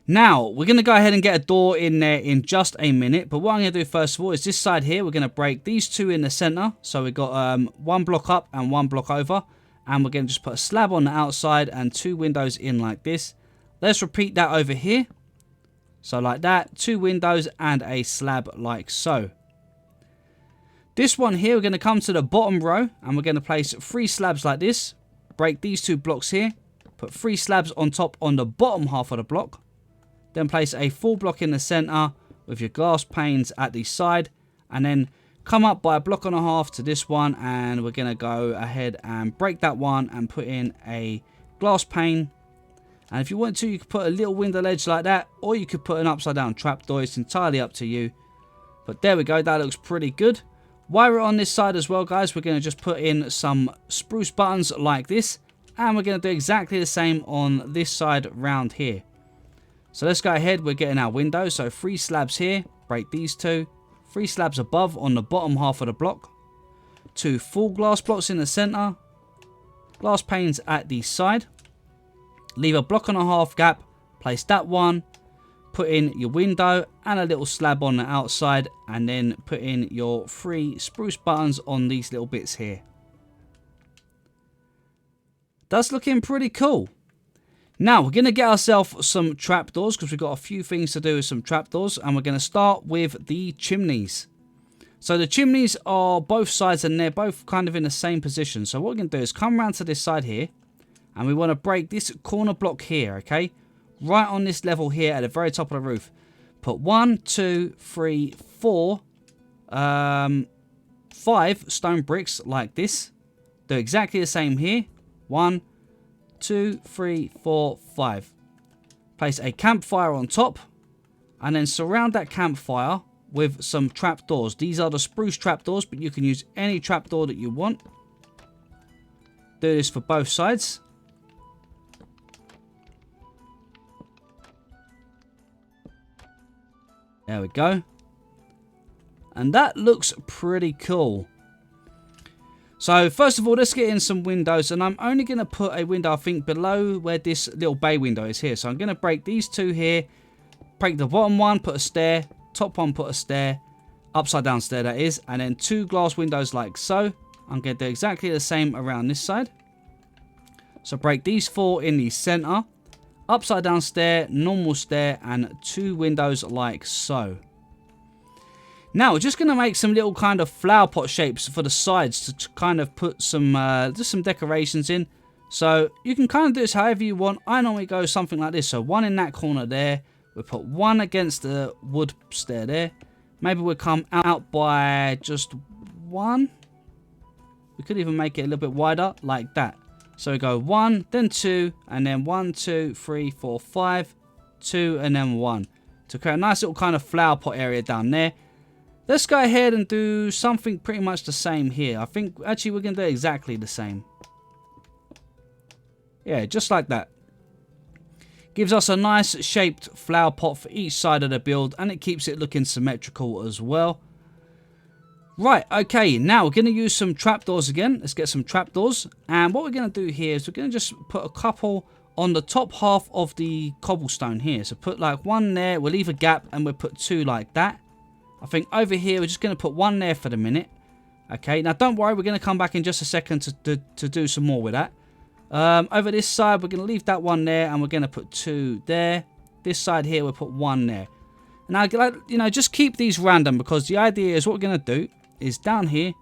Now we're going to go ahead and get a door in there in just a minute, but what I'm going to do first of all is this side here, we're going to break these 2 in the center. So we've got 1 block up and 1 block over, and we're going to just put a slab on the outside and 2 windows in like this. Let's repeat that over here. So like that, 2 windows and a slab like so. This one here, we're going to come to the bottom row and we're going to place 3 slabs like this. Break these 2 blocks here. Put 3 slabs on top on the bottom half of the block. Then place a full block in the center with your glass panes at the side. And then come up by a block and a half to this one. And we're going to go ahead and break that one and put in a glass pane. And if you want to, you could put a little window ledge like that, or you could put an upside down trapdoor. It's entirely up to you. But there we go. That looks pretty good. While we're on this side as well, guys, we're going to just put in some spruce buttons like this. And we're going to do exactly the same on this side round here. So let's go ahead. We're getting our window. So 3 slabs here. Break these 2. 3 slabs above on the bottom half of the block. 2 full glass blocks in the center. Glass panes at the side. Leave a block and a half gap. Place that one. put in your window and a little slab on the outside, and then put in your 3 spruce buttons on these little bits here. That's looking pretty cool. Now we're going to get ourselves some trapdoors, because we've got a few things to do with some trapdoors, and we're going to start with the chimneys. So the chimneys are both sides, and they're both kind of in the same position. So what we're going to do is come around to this side here, and we want to break this corner block here, okay? Right on this level here at the very top of the roof. Put 1, 2, 3, 4, 5 stone bricks like this. Do exactly the same here. 1, 2, 3, 4, 5. Place a campfire on top, and then surround that campfire with some trapdoors. These are the spruce trapdoors, but you can use any trapdoor that you want. Do this for both sides. There we go. And that looks pretty cool. So first of all, let's get in some windows, and I'm only going to put a window, I think, below where this little bay window is here. So I'm going to break these 2 here, break the bottom one, put a stair, top one, put a stair, upside down stair that is, and then 2 glass windows like so. I'm going to do exactly the same around this side. So break these 4 in the center, upside down stair, normal stair, and 2 windows like so. Now we're just going to make some little kind of flower pot shapes for the sides to kind of put some just some decorations in. So you can kind of do this however you want. I normally go something like this. So 1 in that corner there. We'll put 1 against the wood stair there. Maybe we'll come out by just 1. We could even make it a little bit wider like that. So we go 1, then 2, and then 1, 2, 3, 4, 5, 2, and then 1. To create a nice little kind of flower pot area down there. Let's go ahead and do something pretty much the same here. I think actually we're going to do exactly the same. Yeah, just like that. Gives us a nice shaped flower pot for each side of the build, and it keeps it looking symmetrical as well. Right, okay, now we're going to use some trapdoors again. Let's get some trapdoors. And what we're going to do here is we're going to just put a couple on the top half of the cobblestone here. So put like 1 there, we'll leave a gap, and we'll put 2 like that. I think over here we're just going to put 1 there for the minute. Okay, now don't worry, we're going to come back in just a second to do some more with that. Over this side we're going to leave that 1 there, and we're going to put 2 there. This side here we'll put 1 there. Now, you know, just keep these random, because the idea is what we're going to do is down here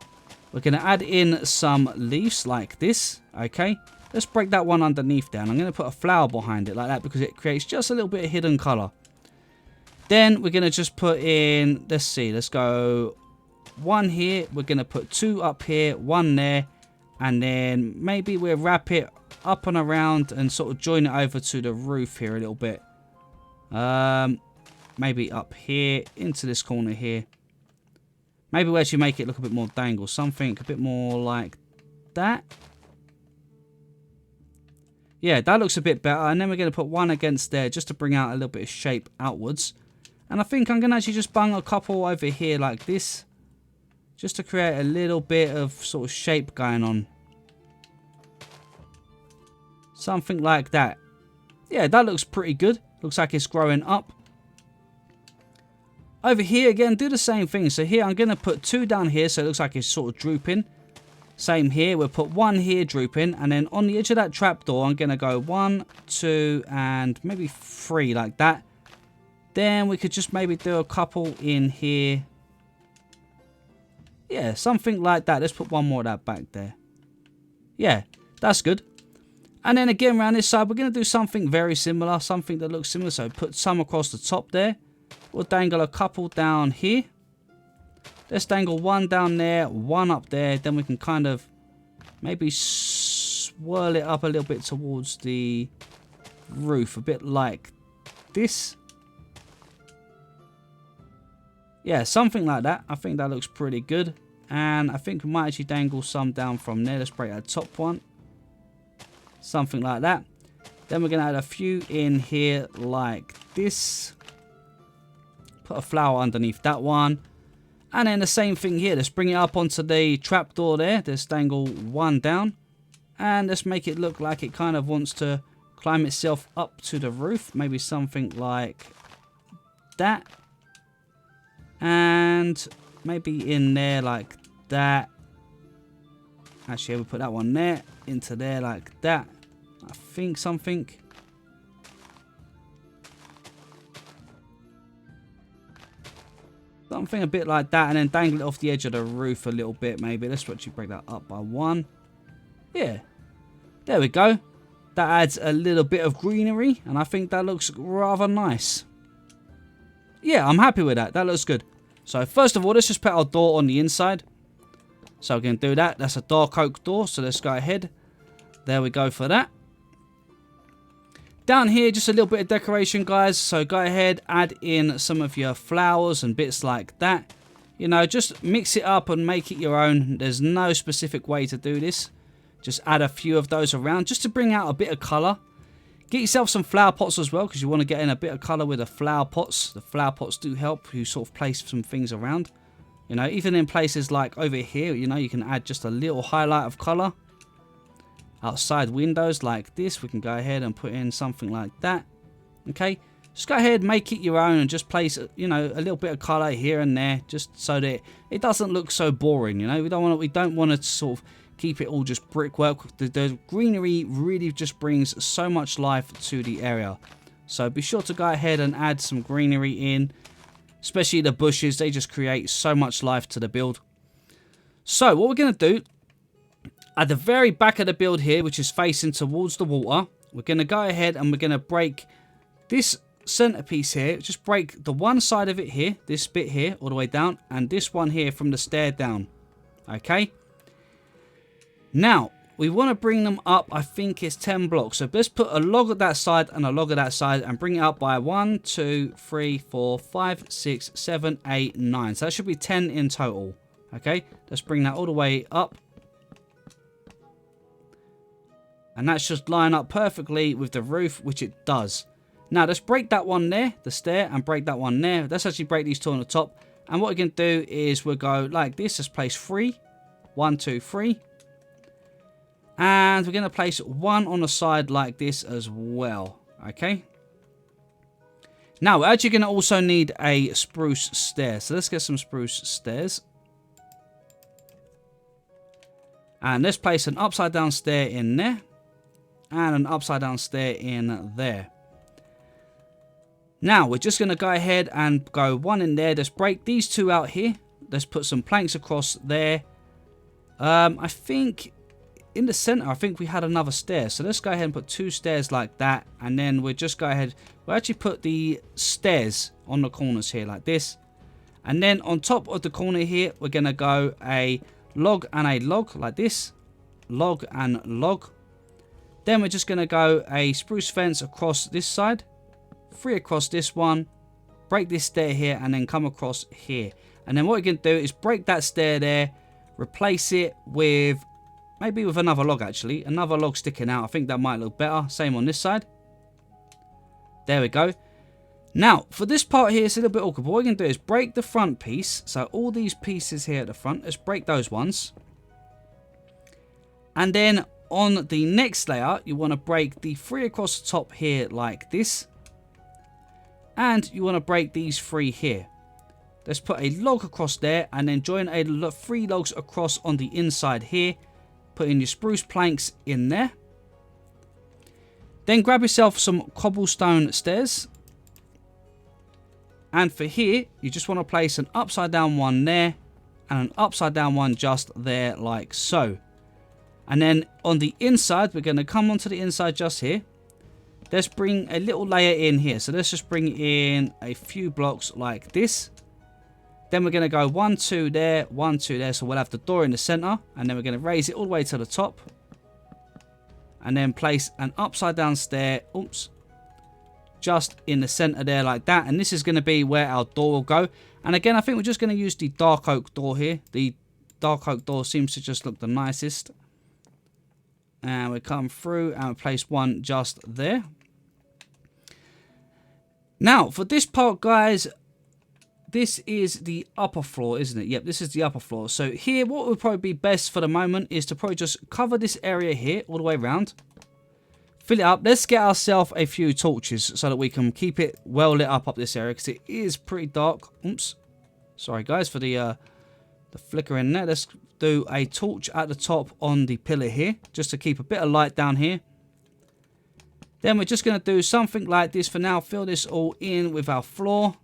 we're going to add in some leaves like this. Okay, let's break that one underneath there, and I'm going to put a flower behind it like that, because it creates just a little bit of hidden color. Then we're going to just put in, let's see, let's go 1 here. We're going to put 2 up here, 1 there. And then maybe we'll wrap it up and around and sort of join it over to the roof here a little bit. Maybe up here into this corner here. Maybe we'll actually make it look a bit more dangle. Something a bit more like that. Yeah, that looks a bit better. And then we're going to put 1 against there just to bring out a little bit of shape outwards. And I think I'm going to actually just bung a couple over here like this. Just to create a little bit of sort of shape going on. Something like that. Yeah, that looks pretty good. Looks like it's growing up. Over here again, do the same thing. So here I'm going to put 2 down here, so it looks like it's sort of drooping. Same here, we'll put 1 here drooping. And then on the edge of that trapdoor, I'm going to go 1, 2, and maybe 3 like that. Then we could just maybe do a couple in here. Yeah, something like that. Let's put 1 more of that back there. Yeah, that's good. And then again, around this side, we're going to do something very similar. Something that looks similar. So put some across the top there. We'll dangle a couple down here. Let's dangle 1 down there, 1 up there. Then we can kind of maybe swirl it up a little bit towards the roof. A bit like this. Yeah, something like that. I think that looks pretty good. And I think we might actually dangle some down from there. Let's break that top one. Something like that. Then we're going to add a few in here like this. Put a flower underneath that one. And then the same thing here. Let's bring it up onto the trapdoor there. Let's dangle 1 down. And let's make it look like it kind of wants to climb itself up to the roof. Maybe something like that. And maybe in there like that. Actually, we'll put that one there, into there like that. I think something. Something a bit like that, and then dangle it off the edge of the roof a little bit maybe. Let's actually break that up by 1. Yeah. There we go. That adds a little bit of greenery, and I think that looks rather nice. Yeah, I'm happy with that. That looks good. So first of all, let's just put our door on the inside. So we're going to do that. That's a dark oak door, so let's go ahead. There we go for that. Down here, just a little bit of decoration, guys. So go ahead, add in some of your flowers and bits like that. You know, just mix it up and make it your own. There's no specific way to do this. Just add a few of those around just to bring out a bit of colour. Get yourself some flower pots as well, because you want to get in a bit of colour with the flower pots. The flower pots do help you sort of place some things around. You know, even in places like over here, you know, you can add just a little highlight of colour. Outside windows like this, we can go ahead and put in something like that. Okay, just go ahead, make it your own, and just place, you know, a little bit of colour here and there, just so that it doesn't look so boring. You know, we don't want to sort of keep it all just brickwork. The greenery really just brings so much life to the area. So be sure to go ahead and add some greenery in, especially the bushes. They just create so much life to the build. So what we're going to do, at the very back of the build here, which is facing towards the water, we're going to go ahead and we're going to break this centerpiece here. Just break the one side of it here, this bit here, all the way down, and this one here from the stair down. Okay. Now, we want to bring them up, I think it's 10 blocks. So let's put a log at that side and a log at that side and bring it up by 1, 2, 3, 4, 5, 6, 7, 8, 9. So that should be 10 in total. Okay. Let's bring that all the way up. And that should line up perfectly with the roof, which it does. Now, let's break that one there, the stair, and break that one there. Let's actually break these two on the top. And what we're going to do is we'll go like this. Let's place 3. 1, 2, 3. And we're going to place 1 on the side like this as well. Okay. Now, we're actually going to also need a spruce stair. So let's get some spruce stairs. And let's place an upside down stair in there. And an upside down stair in there. Now we're just going to go ahead and go 1 in there. Let's break these 2 out here. Let's put some planks across there. I think in the center, I think we had another stair. So let's go ahead and put 2 stairs like that. And then we'll just go ahead. We'll actually put the stairs on the corners here like this. And then on top of the corner here, we're going to go a log and a log like this. Log and log. Then we're just going to go a spruce fence across this side, 3 across this one, break this stair here, and then come across here. And then what we're going to do is break that stair there, replace it with, maybe with another log actually, another log sticking out. I think that might look better. Same on this side. There we go. Now, for this part here, it's a little bit awkward. But what we're going to do is break the front piece. So all these pieces here at the front, let's break those ones. And then on the next layer, you want to break the 3 across the top here like this. And you want to break these 3 here. Let's put a log across there and then join 3 logs across on the inside here. Put in your spruce planks in there. Then grab yourself some cobblestone stairs. And for here, you just want to place an upside down one there and an upside down one just there like so. And then on the inside, we're going to come onto the inside just here. Let's bring a little layer in here. So let's just bring in a few blocks like this. Then we're going to go 1, 2 there, 1, 2 there. So we'll have the door in the center. And then we're going to raise it all the way to the top. And then place an upside down stair. Oops. Just in the center there like that. And this is going to be where our door will go. And again, I think we're just going to use the dark oak door here. The dark oak door seems to just look the nicest. And we come through and place 1 just there. Now, for this part, guys, this is the upper floor, isn't it? Yep, this is the upper floor. So here, what would probably be best for the moment is to probably just cover this area here all the way around. fill it up. Let's get ourselves a few torches so that we can keep it well lit up this area, because it is pretty dark. Oops. Sorry guys for the flickering there. Let's do a torch at the top on the pillar here, just to keep a bit of light down here. Then we're just going to do something like this for now. Fill this all in with our floor.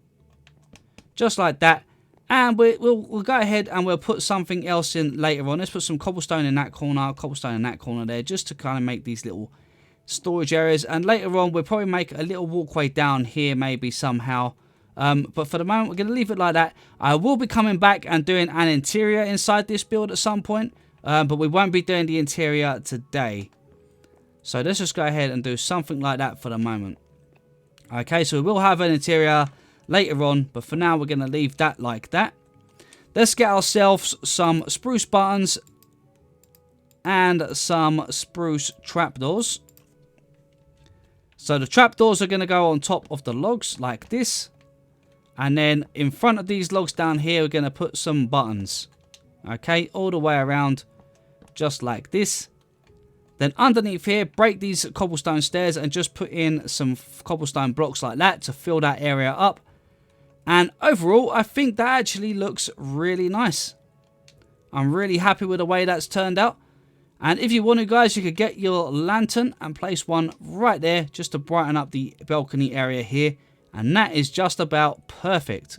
Just like that. And we'll go ahead and we'll put something else in later on. Let's put some cobblestone in that corner, cobblestone in that corner there, just to kind of make these little storage areas. And later on, we'll probably make a little walkway down here maybe somehow. But for the moment, we're going to leave it like that. I will be coming back and doing an interior inside this build at some point. But we won't be doing the interior today. So let's just go ahead and do something like that for the moment. Okay, so we will have an interior later on, but for now we're going to leave that like that. Let's get ourselves some spruce buttons and some spruce trapdoors. So the trapdoors are going to go on top of the logs like this. And then in front of these logs down here, we're going to put some buttons. Okay, all the way around, just like this. Then underneath here, break these cobblestone stairs and just put in some cobblestone blocks like that to fill that area up. And overall, I think that actually looks really nice. I'm really happy with the way that's turned out. And if you want to, guys, you could get your lantern and place one right there just to brighten up the balcony area here. And that is just about perfect.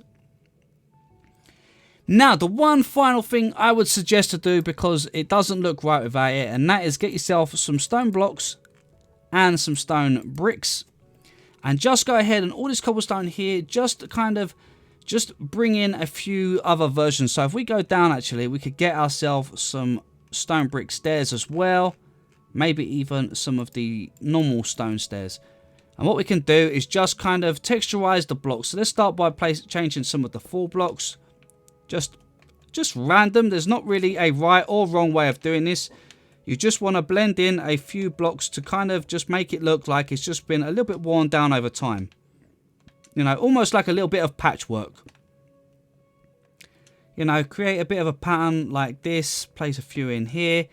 Now, the one final thing I would suggest to do, because it doesn't look right without it, and that is get yourself some stone blocks and some stone bricks. And just go ahead and all this cobblestone here, just bring in a few other versions. So if we go down, actually, we could get ourselves some stone brick stairs as well. Maybe even some of the normal stone stairs. And what we can do is just kind of texturize the blocks. So let's start by changing some of the 4 blocks. Just random. There's not really a right or wrong way of doing this. You just want to blend in a few blocks to kind of just make it look like it's just been a little bit worn down over time. You know, almost like a little bit of patchwork. You know, create a bit of a pattern like this. Place a few in here.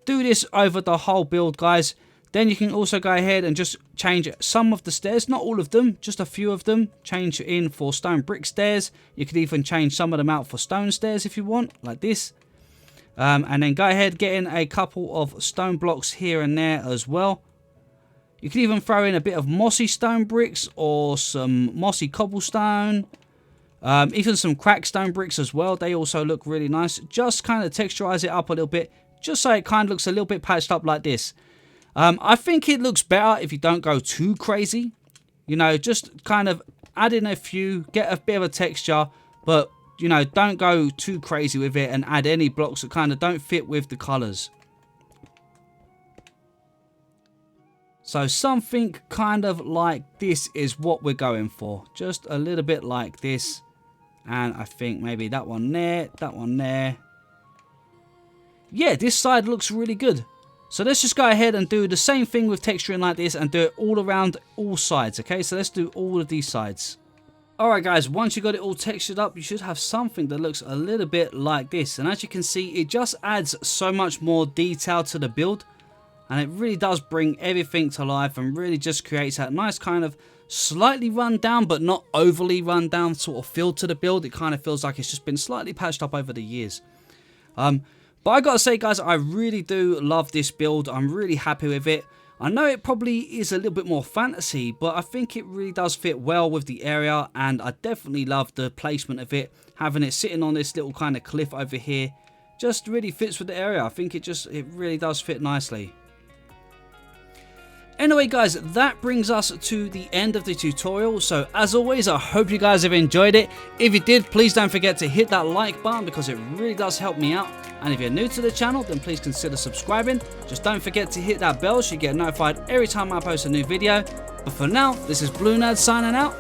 Do this over the whole build, guys. Then you can also go ahead and just change some of the stairs, not all of them, just a few of them. Change in for stone brick stairs. You could even change some of them out for stone stairs if you want, like this. And then go ahead, get in a couple of stone blocks here and there as well. You could even throw in a bit of mossy stone bricks or some mossy cobblestone. Even some cracked stone bricks as well. They also look really nice. Just kind of texturize it up a little bit, just so it kind of looks a little bit patched up like this. I think it looks better if you don't go too crazy. You know, just kind of add in a few, get a bit of a texture, but, you know, don't go too crazy with it and add any blocks that kind of don't fit with the colours. So something kind of like this is what we're going for. Just a little bit like this. And I think maybe that one there, that one there. Yeah, this side looks really good. So let's just go ahead and do the same thing with texturing like this and do it all around all sides, okay? So let's do all of these sides. Alright guys, once you got it all textured up, you should have something that looks a little bit like this. And as you can see, it just adds so much more detail to the build. And it really does bring everything to life and really just creates that nice kind of slightly run down, but not overly run down sort of feel to the build. It kind of feels like it's just been slightly patched up over the years. But I gotta say, guys, I really do love this build. I'm really happy with it. I know it probably is a little bit more fantasy, but I think it really does fit well with the area, and I definitely love the placement of it. Having it sitting on this little kind of cliff over here just really fits with the area. I think it really does fit nicely. Anyway guys, that brings us to the end of the tutorial. So as always, I hope you guys have enjoyed it. If you did, please don't forget to hit that like button because it really does help me out. And if you're new to the channel, then please consider subscribing. Just don't forget to hit that bell so you get notified every time I post a new video. But for now, this is BlueNerd signing out.